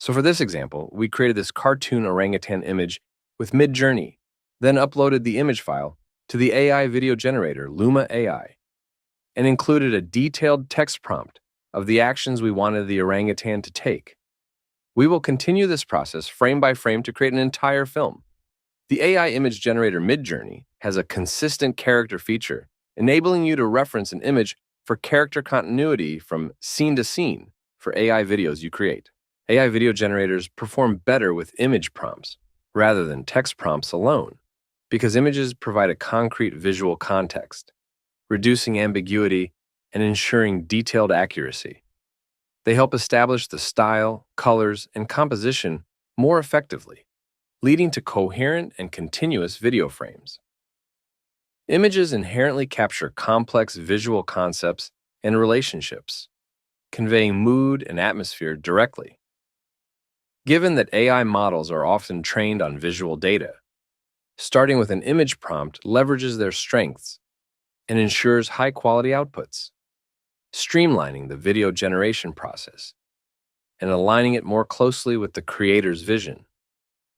So for this example, we created this cartoon orangutan image with Midjourney, then uploaded the image file to the AI video generator Luma AI, and included a detailed text prompt of the actions we wanted the orangutan to take. We will continue this process frame by frame to create an entire film. The AI image generator Midjourney has a consistent character feature, enabling you to reference an image for character continuity from scene to scene for AI videos you create. AI video generators perform better with image prompts rather than text prompts alone because images provide a concrete visual context, reducing ambiguity and ensuring detailed accuracy. They help establish the style, colors, and composition more effectively, leading to coherent and continuous video frames. Images inherently capture complex visual concepts and relationships, conveying mood and atmosphere directly. Given that AI models are often trained on visual data, starting with an image prompt leverages their strengths and ensures high-quality outputs, streamlining the video generation process and aligning it more closely with the creator's vision.